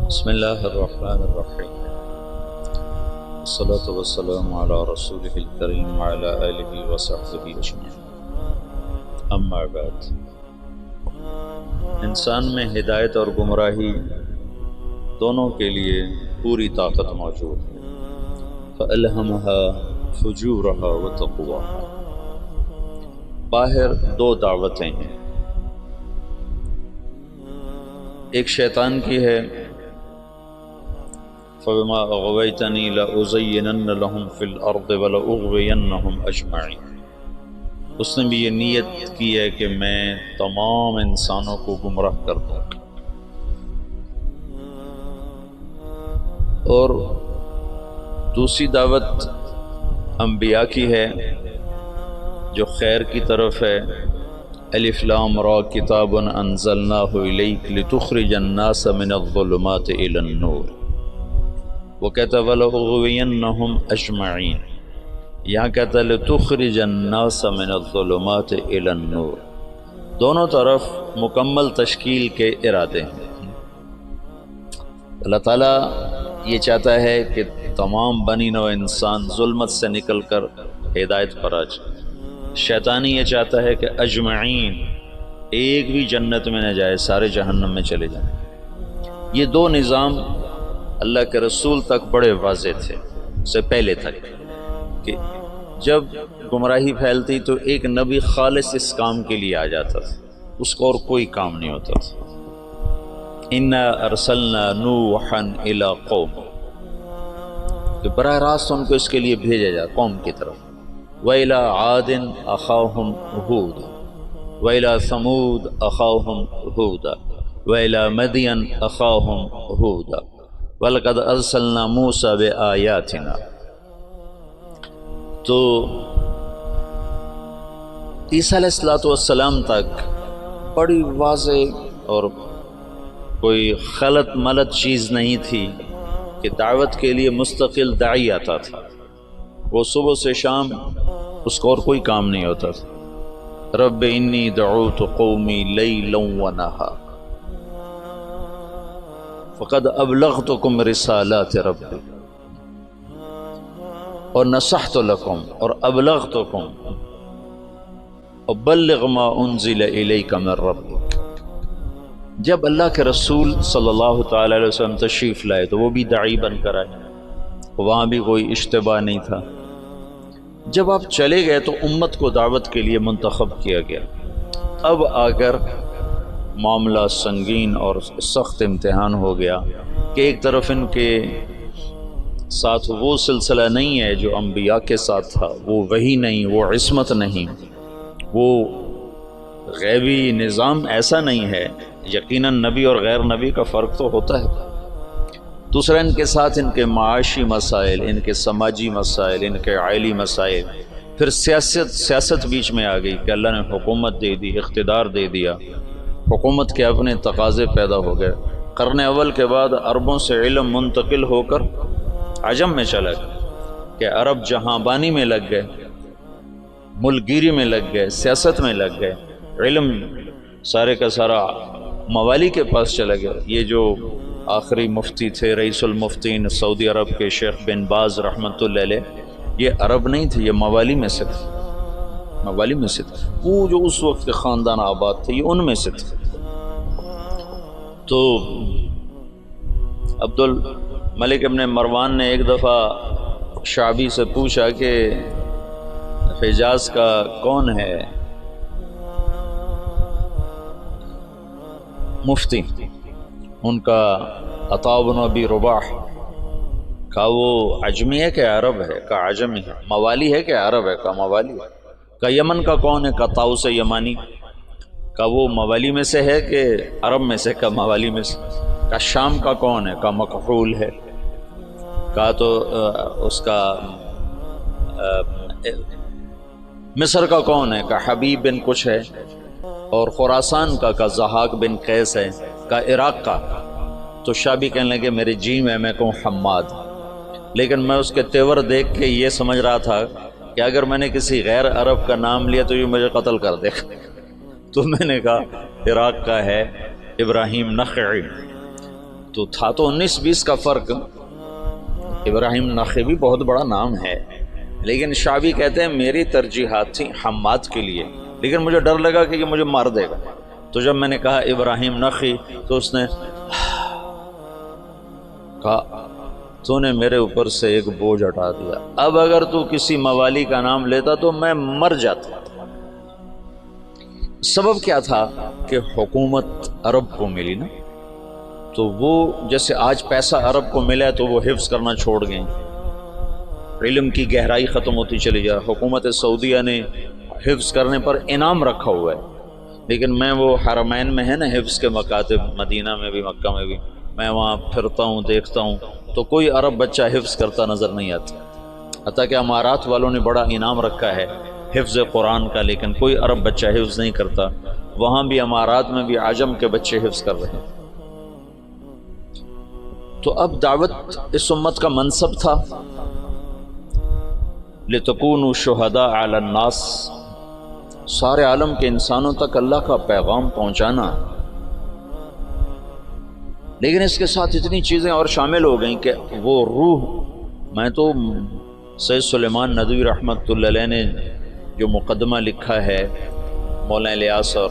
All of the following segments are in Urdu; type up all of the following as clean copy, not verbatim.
بسم اللہ الرحمن الرحیم والصلاة والسلام علی رسولہ الکریم وعلی آلہ وصحبہ اجمعین، اما بعد۔ انسان میں ہدایت اور گمراہی دونوں کے لیے پوری طاقت موجود ہے۔ فَأَلْهَمَهَا فُجُورَهَا وَتَقْوَاهَا۔ باہر دو دعوتیں ہیں، ایک شیطان کی ہے فَبِمَا أَغْوَيْتَنِي لَأُزَيِّنَنَّ لَهُمْ فِي الْأَرْضِ وَلَأُغْوِيَنَّهُمْ أَجْمَعِينَ۔ اس نے بھی یہ نیت کی ہے کہ میں تمام انسانوں کو گمراہ کر دوں۔ اور دوسری دعوت انبیاء کی ہے جو خیر کی طرف ہے۔ الف لام را کتاب انزلناہ الیک لتخرج الناس من الظلمات الی النور، وہ کہتا ہے وَلَأُغْوِيَنَّهُمْ أَجْمَعِينَ، یہاں کہتا ہے لِتُخْرِجَ النَّاسَ مِنَ الظُّلُمَاتِ إِلَى النُّورِ۔ دونوں طرف مکمل تشکیل کے ارادے ہیں۔ اللہ تعالیٰ یہ چاہتا ہے کہ تمام بنی نوع انسان ظلمت سے نکل کر ہدایت پر آ جائے۔ شیطانی یہ چاہتا ہے کہ اجمعین، ایک بھی جنت میں نہ جائے، سارے جہنم میں چلے جائیں۔ یہ دو نظام اللہ کے رسول تک بڑے واضح تھے، اس سے پہلے تک، کہ جب گمراہی پھیلتی تو ایک نبی خالص اس کام کے لیے آ جاتا تھا، اس کو اور کوئی کام نہیں ہوتا تھا۔ اِنَّا أَرْسَلْنَا نُوحًا إِلَىٰ قَوْمٍ، کہ براہ راست ان کو اس کے لیے بھیجا جائے قوم کی طرف۔ وَإِلَىٰ عَادٍ أَخَاهُمْ هُودًا وَإِلَىٰ ثَمُودَ أَخَاهُمْ هُودًا وَإِلَىٰ مَدْيَنَ أَخَاهُمْ هُودًا وَلَقَدْ أَرْسَلْنَا مُوسَىٰ بِآيَاتِنَا۔ تو عیسیٰ علیہ السلام تک بڑی واضح اور کوئی خلط ملط چیز نہیں تھی کہ دعوت کے لیے مستقل داعی آتا تھا، وہ صبح سے شام اس کو اور کوئی کام نہیں ہوتا تھا۔ رب انی دعوت قومی لیلا ونہارا فقد ابلغتکم رسالات ربی اور نصحت لکم اور ابلغتکم وبلغ ما انزل الیک من ربک۔ جب اللہ کے رسول صلی اللہ تعالی علیہ وسلم تشریف لائے تو وہ بھی داعی بن کر آئے، وہاں بھی کوئی اشتباہ نہیں تھا۔ جب آپ چلے گئے تو امت کو دعوت کے لیے منتخب کیا گیا۔ اب آ کر معاملہ سنگین اور سخت امتحان ہو گیا کہ ایک طرف ان کے ساتھ وہ سلسلہ نہیں ہے جو انبیاء کے ساتھ تھا، وہ وحی نہیں، وہ عصمت نہیں، وہ غیبی نظام ایسا نہیں ہے۔ یقیناً نبی اور غیر نبی کا فرق تو ہوتا ہے۔ دوسرا، ان کے ساتھ ان کے معاشی مسائل، ان کے سماجی مسائل، ان کے عائلی مسائل، پھر سیاست بیچ میں آ گئی کہ اللہ نے حکومت دے دی، اقتدار دے دیا، حکومت کے اپنے تقاضے پیدا ہو گئے۔ قرن اول کے بعد عربوں سے علم منتقل ہو کر عجم میں چلا گیا کہ عرب جہاں بانی میں لگ گئے، ملک گیری میں لگ گئے، سیاست میں لگ گئے، علم سارے کا سارا موالی کے پاس چلا گیا۔ یہ جو آخری مفتی تھے، رئیس المفتین سعودی عرب کے شیخ بن باز رحمۃ اللہ علیہ، یہ عرب نہیں تھے، یہ موالی میں سے تھے، موالی میں سے تھے۔ وہ جو اس وقت کے خاندان آباد تھے یہ ان میں سے تھے۔ تو عبد الملک ابن مروان نے ایک دفعہ شعبی سے پوچھا کہ حجاز کا کون ہے مفتی؟ ان کا عطاء بن ابی رباح۔ کہا وہ عجمی ہے کہ عرب ہے؟ کہا عجمی ہے۔ موالی ہے کہ عرب ہے؟ کہا موالی ہے۔ کہا یمن کا کون ہے؟ کہا طاؤس یمانی۔ کہا وہ موالی میں سے ہے کہ عرب میں سے؟ کہا موالی میں سے۔ کہا شام کا کون ہے؟ کہا مکحول ہے۔ کہا تو اس کا مصر کا کون ہے؟ کہا حبیب بن کچھ ہے۔ اور خراسان کا کہا ضحاک بن قیس ہے۔ کہا عراق کا؟ تو شابی کہنے لگے میرے جی میں کہوں حماد، لیکن میں اس کے تیور دیکھ کے یہ سمجھ رہا تھا کہ اگر میں نے کسی غیر عرب کا نام لیا تو یہ مجھے قتل کر دے گا، تو میں نے کہا عراق کا ہے ابراہیم نخعی۔ تو تھا تو 19-20 کا فرق. ابراہیم نخعی بھی بہت بڑا نام ہے، لیکن شعبی کہتے ہیں میری ترجیحات تھیں حماد کے لیے، لیکن مجھے ڈر لگا کہ یہ مجھے مار دے گا. تو جب میں نے کہا ابراہیم نخعی تو اس نے کہا تو نے میرے اوپر سے ایک بوجھ ہٹا دیا. اب اگر تو کسی موالی کا نام لیتا تو میں مر جاتا. سبب کیا تھا کہ حکومت عرب کو ملی نا، تو وہ جیسے آج پیسہ عرب کو ملا تو وہ حفظ کرنا چھوڑ گئے، علم کی گہرائی ختم ہوتی چلی جا. حکومت سعودیہ نے حفظ کرنے پر انعام رکھا ہوا ہے، لیکن میں وہ حرمین میں ہے نا حفظ کے مکاتب، مدینہ میں بھی مکہ میں بھی، میں وہاں پھرتا ہوں دیکھتا ہوں تو کوئی عرب بچہ حفظ کرتا نظر نہیں آتا. حتیٰ کہ امارات والوں نے بڑا انعام رکھا ہے حفظ قرآن کا، لیکن کوئی عرب بچہ حفظ نہیں کرتا. وہاں بھی امارات میں بھی عجم کے بچے حفظ کر رہے ہیں. تو اب دعوت اس امت کا منصب تھا لِتَكُونُوا شُهَدَاءَ عَلَى النَّاسِ، سارے عالم کے انسانوں تک اللہ کا پیغام پہنچانا. لیکن اس کے ساتھ اتنی چیزیں اور شامل ہو گئیں کہ وہ روح، میں تو سید سلیمان ندوی رحمۃ اللہ علیہ نے جو مقدمہ لکھا ہے مولانا الیاس اور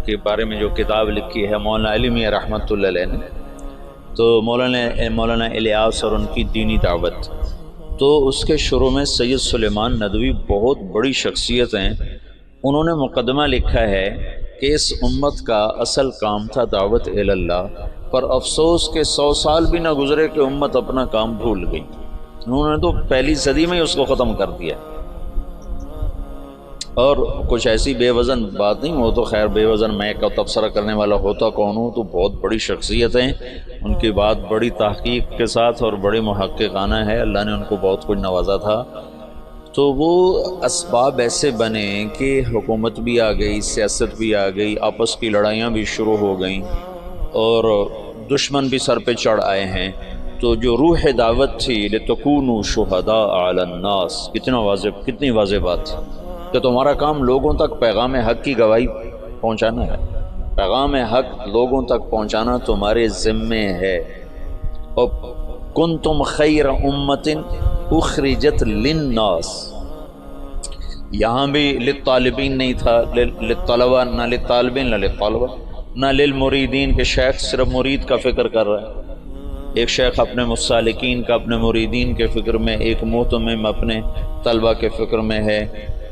کے بارے میں جو کتاب لکھی ہے مولانا علی میاں رحمۃ اللہ علیہ نے، تو مولانا الیاس اور ان کی دینی دعوت، تو اس کے شروع میں سید سلیمان ندوی بہت بڑی شخصیت ہیں، انہوں نے مقدمہ لکھا ہے کہ اس امت کا اصل کام تھا دعوت الی اللہ، پر افسوس کہ 100 سال بھی نہ گزرے کہ امت اپنا کام بھول گئی. انہوں نے تو پہلی صدی میں ہی اس کو ختم کر دیا. اور کچھ ایسی بے وزن بات نہیں، وہ تو خیر بے وزن میں کا تبصرہ کرنے والا ہوتا کون ہوں، تو بہت بڑی شخصیت ہیں، ان کی بات بڑی تحقیق کے ساتھ اور بڑی محققانہ ہے، اللہ نے ان کو بہت کچھ نوازا تھا. تو وہ اسباب ایسے بنے کہ حکومت بھی آ گئی، سیاست بھی آ گئی، آپس کی لڑائیاں بھی شروع ہو گئیں اور دشمن بھی سر پہ چڑھ آئے ہیں. تو جو روح دعوت تھی لِتَكُونُوا شُهَدَاءَ عَلَى النَّاسِ، کتنی واضح بات تھی کہ تمہارا کام لوگوں تک پیغام حق کی گواہی پہنچانا ہے، پیغام حق لوگوں تک پہنچانا تمہارے ذمے ہے. اور کنتم خیر امت اخرجت للناس، یہاں بھی للطالبین نہیں تھا، للطلبہ، نہ للطالبین نہ للطلبہ نہ للمریدین کہ شیخ صرف مرید کا فکر کر رہا ہے. ایک شیخ اپنے مسالکین کا، اپنے مریدین کے فکر میں، ایک مہتمم اپنے طلبہ کے فکر میں ہے.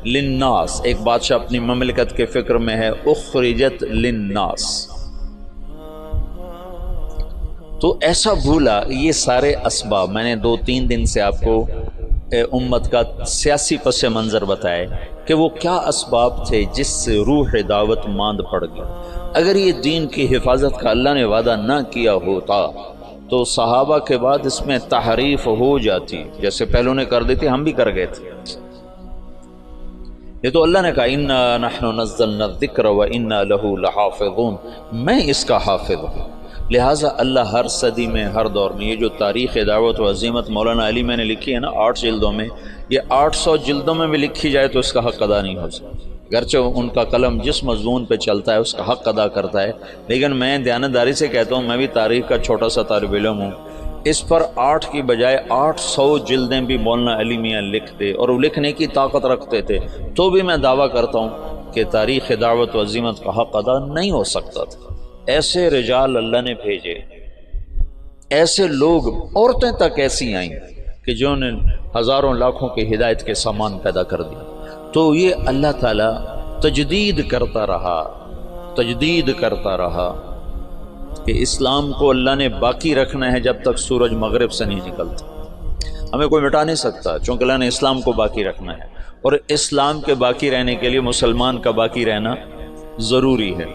للناس، ایک بادشاہ اپنی مملکت کے فکر میں ہے. اخرجت للناس، تو ایسا بھولا. یہ سارے اسباب میں نے 2-3 دن سے آپ کو امت کا سیاسی پس منظر بتائے کہ وہ کیا اسباب تھے جس سے روح دعوت ماند پڑ گئی. اگر یہ دین کی حفاظت کا اللہ نے وعدہ نہ کیا ہوتا تو صحابہ کے بعد اس میں تحریف ہو جاتی، جیسے پہلوں نے کر دی تھی ہم بھی کر گئے تھے. یہ تو اللہ نے کہا اِنَّا نَحْنُ نَزَّلْنَا الذِّكْرَ وَإِنَّا لَهُ لَحَافِظُونَ، میں اس کا حافظ ہوں. لہٰذا اللہ ہر صدی میں، ہر دور میں، یہ جو تاریخ دعوت و عظیمت مولانا علی میں نے لکھی ہے نا 8 جلدوں میں، یہ 800 جلدوں میں بھی لکھی جائے تو اس کا حق ادا نہیں ہو سکتا. گرچہ ان کا قلم جس مضمون پہ چلتا ہے اس کا حق ادا کرتا ہے، لیکن میں دیانتداری سے کہتا ہوں، میں بھی تاریخ کا چھوٹا سا طالب علم ہوں، اس پر 8 کی بجائے 800 جلدیں بھی مولانا علی میاں لکھتے اور وہ لکھنے کی طاقت رکھتے تھے، تو بھی میں دعویٰ کرتا ہوں کہ تاریخ دعوت و عظیمت کا حق ادا نہیں ہو سکتا تھا. ایسے رجال اللہ نے بھیجے، ایسے لوگ، عورتیں تک ایسی آئیں کہ جنہوں نے ہزاروں لاکھوں کی ہدایت کے سامان پیدا کر دیا. تو یہ اللہ تعالیٰ تجدید کرتا رہا کہ اسلام کو اللہ نے باقی رکھنا ہے جب تک سورج مغرب سے نہیں نکلتا. ہمیں کوئی مٹا نہیں سکتا، چونکہ اللہ نے اسلام کو باقی رکھنا ہے، اور اسلام کے باقی رہنے کے لیے مسلمان کا باقی رہنا ضروری ہے.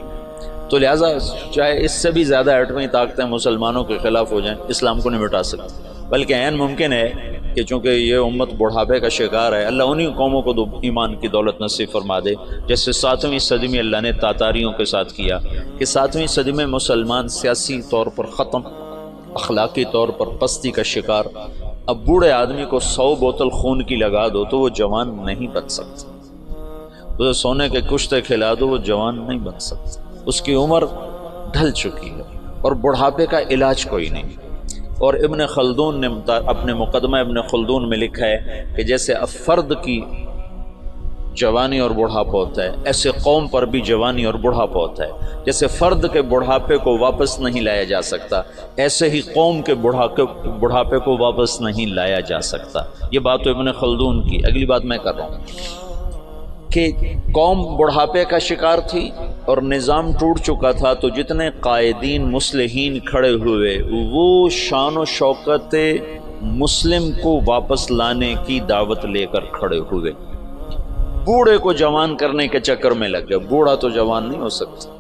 تو لہٰذا چاہے اس سے بھی زیادہ ایٹمی طاقتیں مسلمانوں کے خلاف ہو جائیں، اسلام کو نہیں مٹا سکتی. بلکہ عین ممکن ہے کہ چونکہ یہ امت بڑھاپے کا شکار ہے، اللہ انہی قوموں کو ایمان کی دولت نصیب فرما دے، جیسے 7ویں صدی میں اللہ نے تاتاریوں کے ساتھ کیا کہ 7ویں صدی میں مسلمان سیاسی طور پر ختم، اخلاقی طور پر پستی کا شکار. اب بوڑھے آدمی کو 100 بوتل خون کی لگا دو تو وہ جوان نہیں بن سکتا، اسے سونے کے کشتے کھلا دو وہ جوان نہیں بن سکتا. اس کی عمر ڈھل چکی ہے اور بڑھاپے کا علاج کوئی نہیں۔ اور ابن خلدون نے اپنے مقدمہ ابن خلدون میں لکھا ہے کہ جیسے فرد کی جوانی اور بڑھاپا ہوتا ہے، ایسے قوم پر بھی جوانی اور بڑھاپا ہوتا ہے۔ جیسے فرد کے بڑھاپے کو واپس نہیں لایا جا سکتا، ایسے ہی قوم کے بڑھاپے کو واپس نہیں لایا جا سکتا۔ یہ بات تو ابن خلدون کی۔ اگلی بات میں کر رہا ہوں کہ قوم بڑھاپے کا شکار تھی اور نظام ٹوٹ چکا تھا، تو جتنے قائدین مصلحین کھڑے ہوئے وہ شان و شوکت مسلم کو واپس لانے کی دعوت لے کر کھڑے ہوئے۔ بوڑھے کو جوان کرنے کے چکر میں لگ گئے، بوڑھا تو جوان نہیں ہو سکتا۔